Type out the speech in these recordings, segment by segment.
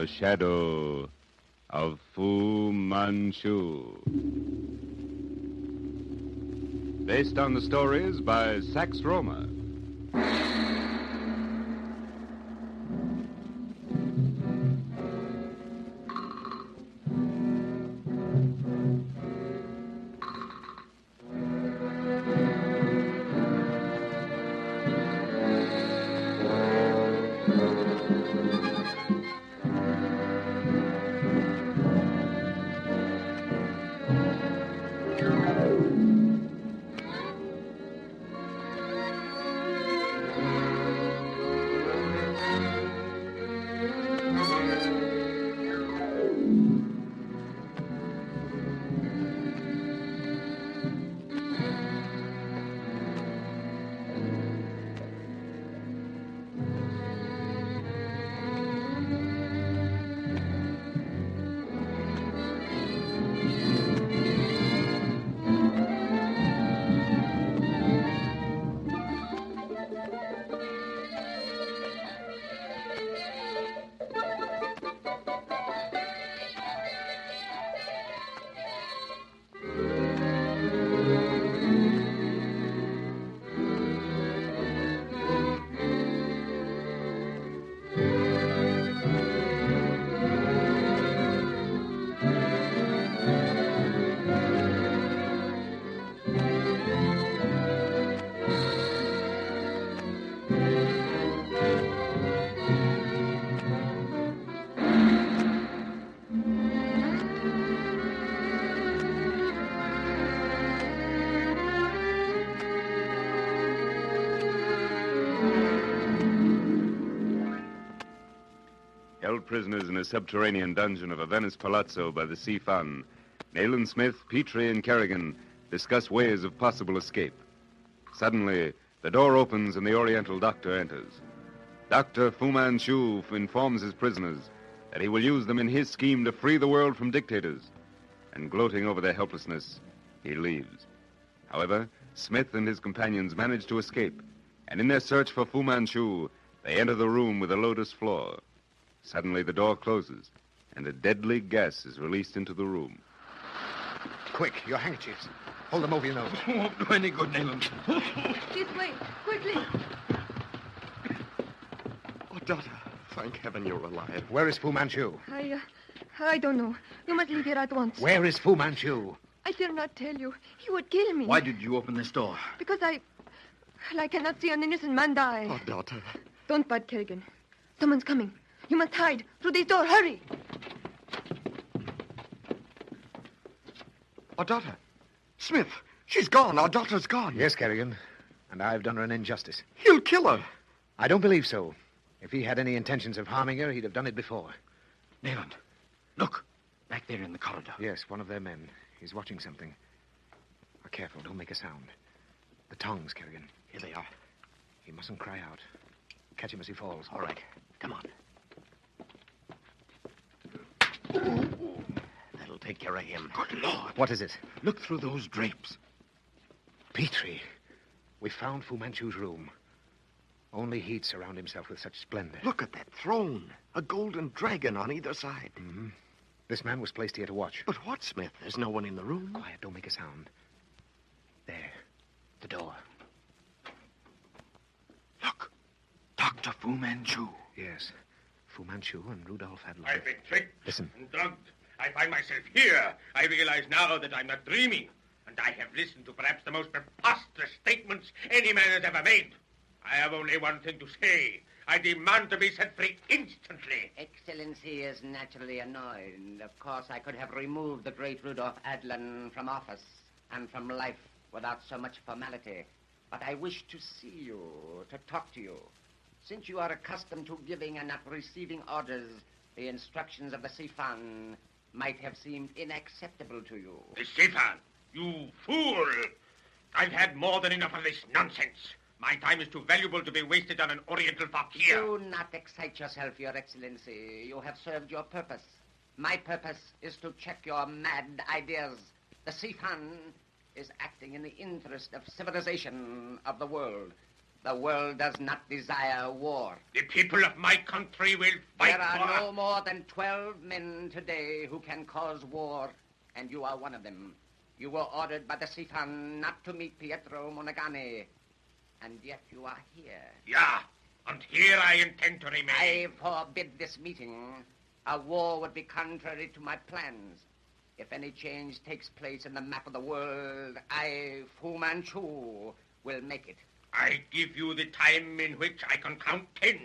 The Shadow of Fu Manchu. Based on the stories by Sax Rohmer. Held prisoners in a subterranean dungeon of a Venice palazzo by the sea fan, Nayland Smith, Petrie, and Kerrigan discuss ways of possible escape. Suddenly, the door opens and the Oriental doctor enters. Dr. Fu Manchu informs his prisoners that he will use them in his scheme to free the world from dictators. And gloating over their helplessness, he leaves. However, Smith and his companions manage to escape, and in their search for Fu Manchu, they enter the room with a lotus floor. Suddenly, the door closes, and a deadly gas is released into the room. Quick, your handkerchiefs. Hold them over your nose. Won't do any good, Nayland. This way, quickly. Oh, daughter, thank heaven you're alive. Where is Fu Manchu? I don't know. You must leave here at once. Where is Fu Manchu? I dare not tell you. He would kill me. Why did you open this door? Because I cannot see an innocent man die. Oh, daughter. Don't bite, Kerrigan. Someone's coming. You must hide. Through this door. Hurry. Our daughter. Smith, she's gone. Our daughter's gone. Yes, Kerrigan. And I've done her an injustice. He'll kill her. I don't believe so. If he had any intentions of harming her, he'd have done it before. Nayland, look. Back there in the corridor. Yes, one of their men. He's watching something. Oh, careful, don't make a sound. The tongs, Kerrigan. Here they are. He mustn't cry out. Catch him as he falls. All right. Come on. That'll take care of him. Good Lord. What is it? Look through those drapes. Petrie. We found Fu Manchu's room. Only he'd surround himself with such splendor. Look at that throne. A golden dragon on either side. Mm-hmm. This man was placed here to watch. But what, Smith? There's no one in the room. Quiet, don't make a sound. There. The door. Look. Dr. Fu Manchu. Yes. Fu Manchu and Rudolph Adler. I've been tricked Listen. and drugged. I find myself here. I realize now that I'm not dreaming. And I have listened to perhaps the most preposterous statements any man has ever made. I have only one thing to say. I demand to be set free instantly. Excellency is naturally annoyed. Of course, I could have removed the great Rudolph Adler from office and from life without so much formality. But I wish to see you, to talk to you. Since you are accustomed to giving and not receiving orders, the instructions of the Sifan might have seemed unacceptable to you. The Sifan? You fool! I've had more than enough of this nonsense. My time is too valuable to be wasted on an Oriental fakir. Do not excite yourself, Your Excellency. You have served your purpose. My purpose is to check your mad ideas. The Sifan is acting in the interest of civilization of the world. The world does not desire war. The people of my country will fight There are for... no more than 12 men today who can cause war, and you are one of them. You were ordered by the Sifan not to meet Pietro Monagane, and yet you are here. Yeah, and here I intend to remain. I forbid this meeting. A war would be contrary to my plans. If any change takes place in the map of the world, I, Fu Manchu, will make it. I give you the time in which I can count 10.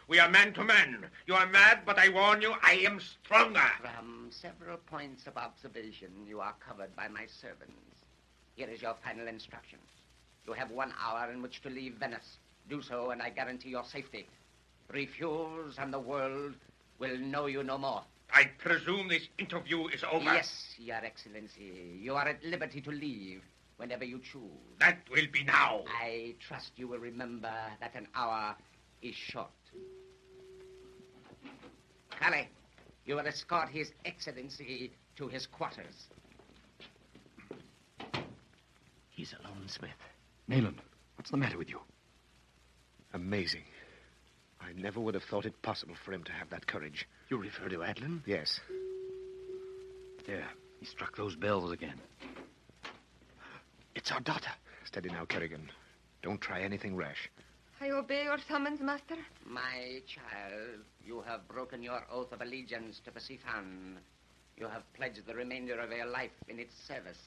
We are man to man. You are mad, but I warn you, I am stronger. From several points of observation, you are covered by my servants. Here is your final instructions. You have 1 hour in which to leave Venice. Do so, and I guarantee your safety. Refuse, and the world will know you no more. I presume this interview is over. Yes, Your Excellency. You are at liberty to leave whenever you choose. That will be now. I trust you will remember that an hour is short. Calais, you will escort His Excellency to his quarters. He's alone, Smith. Nayland, what's the matter with you? Amazing. I never would have thought it possible for him to have that courage. You refer to Adlon? Yes. There, he struck those bells again. It's our daughter. Steady now, Kerrigan. Don't try anything rash. I obey your summons, master. My child, you have broken your oath of allegiance to the Sifan. You have pledged the remainder of your life in its service.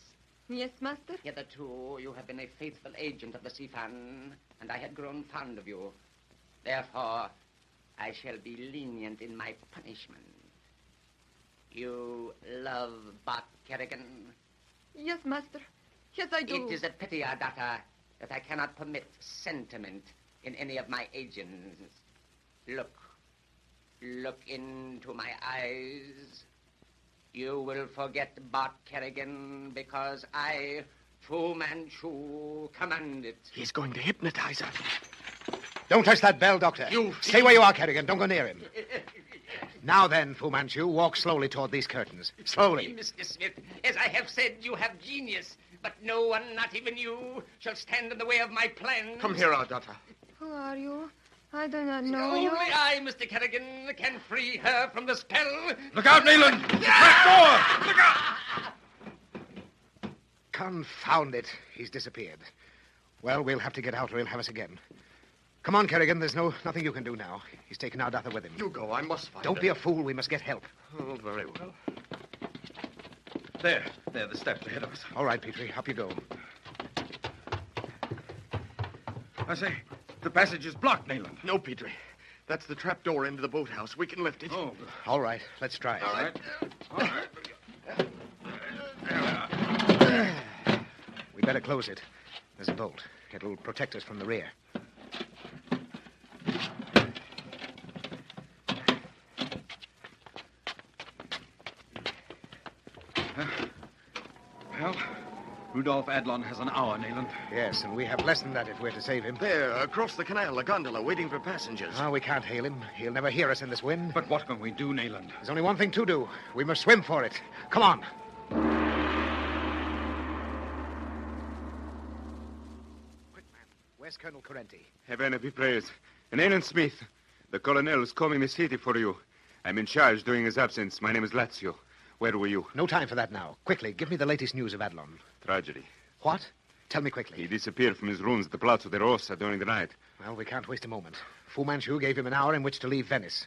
Yes, master. Hitherto, you have been a faithful agent of the Sifan, and I had grown fond of you. Therefore, I shall be lenient in my punishment. You love Bart Kerrigan? Yes, master. Yes, I do. It is a pity, our daughter, that I cannot permit sentiment in any of my agents. Look into my eyes. You will forget Bart Kerrigan because I, Fu Manchu, command it. He's going to hypnotize her. Don't touch that bell, Doctor. Stay where you are, Kerrigan. Don't go near him. Now then, Fu Manchu, walk slowly toward these curtains. Slowly. Mr. Smith, as I have said, you have genius, but no one, not even you, shall stand in the way of my plans. Come here, our daughter. Who are you? I do not know Only you. I, Mr. Kerrigan, can free her from the spell. Look out, Nayland! The trap door! Look out! Confound it. He's disappeared. Well, we'll have to get out or he'll have us again. Come on, Kerrigan. There's nothing you can do now. He's taken our daughter with him. You go. I must find Don't her. be a fool. We must get help. Oh, very well. There, the steps ahead of us. All right, Petrie. Up you go. I say, the passage is blocked, Nayland. No, Petrie. That's the trap door into the boathouse. We can lift it. Oh, All right. Let's try it. all right. We better close it. There's a bolt. It'll protect us from the rear. Well, Rudolph Adlon has an hour, Nayland. Yes, and we have less than that if we're to save him. There, across the canal, a gondola waiting for passengers. Oh, we can't hail him. He'll never hear us in this wind. But what can we do, Nayland? There's only one thing to do. We must swim for it. Come on. Quick, man. Where's Colonel Correnti? Heaven be praised. And Alan Smith, the colonel is coming the city for you. I'm in charge during his absence. My name is Lazio. Where were you? No time for that now. Quickly, give me the latest news of Adlon. Tragedy. What? Tell me quickly. He disappeared from his rooms at the Palazzo de Rosa during the night. Well, we can't waste a moment. Fu Manchu gave him an hour in which to leave Venice.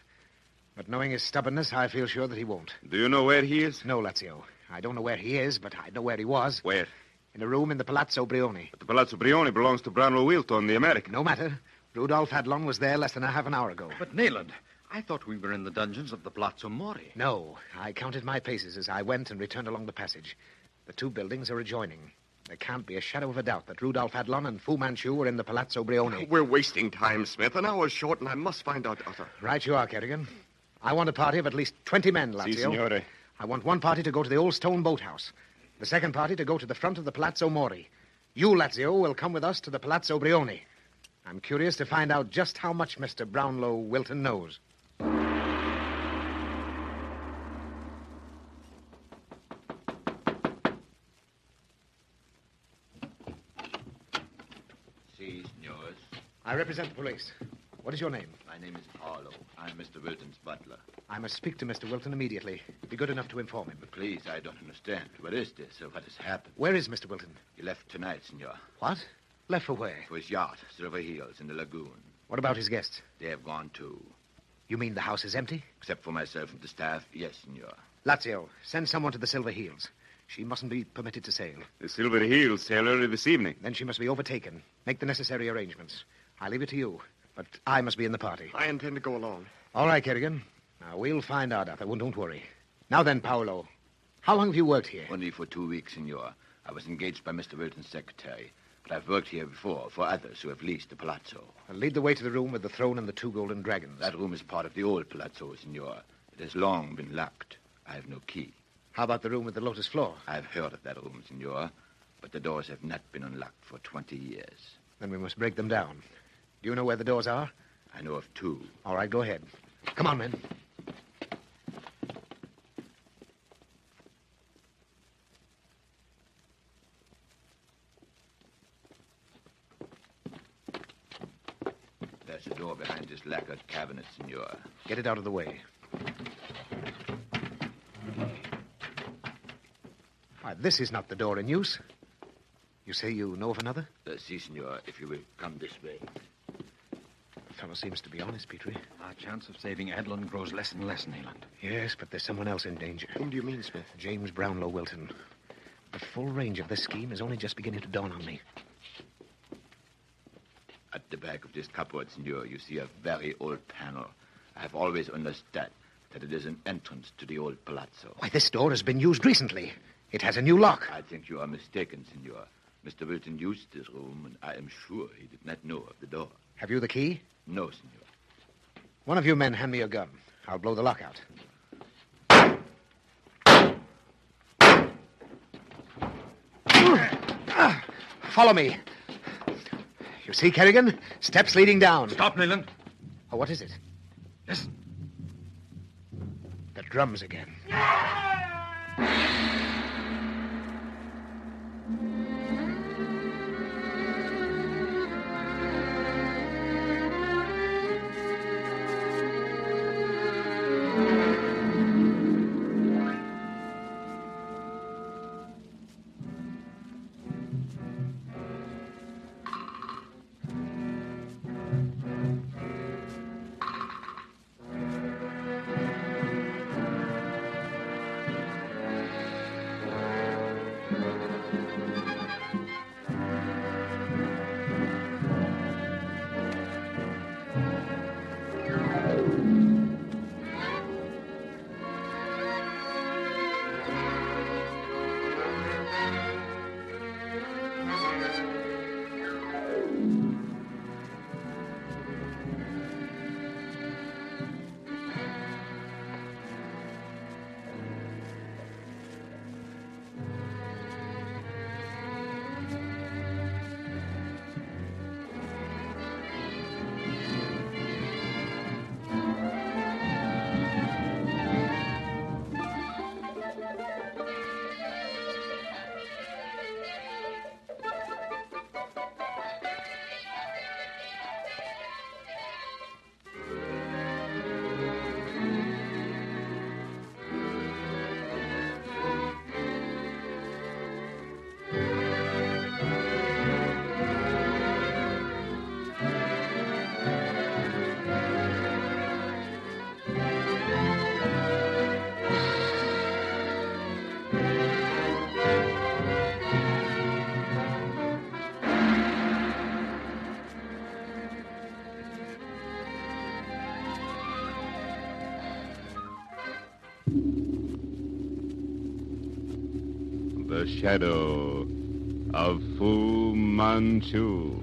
But knowing his stubbornness, I feel sure that he won't. Do you know where he is? No, Lazio. I don't know where he is, but I know where he was. Where? In a room in the Palazzo Brioni. But the Palazzo Brioni belongs to Brownlow Wilton, the American. No matter. Rudolph Adlon was there less than a half an hour ago. But, Nayland, I thought we were in the dungeons of the Palazzo Mori. No. I counted my paces as I went and returned along the passage. The two buildings are adjoining. There can't be a shadow of a doubt that Rudolph Adlon and Fu Manchu were in the Palazzo Brioni. We're wasting time, Smith. An hour's short, and I must find our daughter. Right you are, Kerrigan. I want a party of at least 20 men, Lazio. Si, signore. I want one party to go to the old stone boathouse. The second party to go to the front of the Palazzo Mori. You, Lazio, will come with us to the Palazzo Brioni. I'm curious to find out just how much Mr. Brownlow Wilton knows. I represent the police. What is your name? My name is Harlow. I'm Mr. Wilton's butler. I must speak to Mr. Wilton immediately. Be good enough to inform him. But please, I don't understand. What is this? What has happened? Where is Mr. Wilton? He left tonight, senor. What? Left for where? For his yacht, Silver Heels, in the lagoon. What about his guests? They have gone too. You mean the house is empty? Except for myself and the staff, yes, senor. Lazio, send someone to the Silver Heels. She mustn't be permitted to sail. The Silver Heels sail early this evening. Then she must be overtaken. Make the necessary arrangements. I leave it to you, but I must be in the party. I intend to go alone. All right, Kerrigan. Now, we'll find out, Arthur. Don't worry. Now then, Paolo, how long have you worked here? Only for 2 weeks, senor. I was engaged by Mr. Wilton's secretary. But I've worked here before for others who have leased the palazzo. Lead the way to the room with the throne and the 2 golden dragons. That room is part of the old palazzo, senor. It has long been locked. I have no key. How about the room with the lotus floor? I've heard of that room, senor. But the doors have not been unlocked for 20 years. Then we must break them down. Do you know where the doors are? I know of 2. All right, go ahead. Come on, men. There's a door behind this lacquered cabinet, senor. Get it out of the way. Why, this is not the door in use. You say you know of another? Si, senor, if you will come this way. The fellow seems to be honest, Petrie. Our chance of saving Adlon grows less and less, Nayland. Yes, but there's someone else in danger. Whom do you mean, Smith? James Brownlow Wilton. The full range of this scheme is only just beginning to dawn on me. At the back of this cupboard, senor, you see a very old panel. I have always understood that it is an entrance to the old palazzo. Why, this door has been used recently. It has a new lock. I think you are mistaken, senor. Mr. Wilton used this room, and I am sure he did not know of the door. Have you the key? No, senor. One of you men hand me a gun. I'll blow the lock out. Follow me. You see, Kerrigan? Steps leading down. Stop, Nayland. Oh, what is it? Listen. The drums again. The Shadow of Fu Manchu.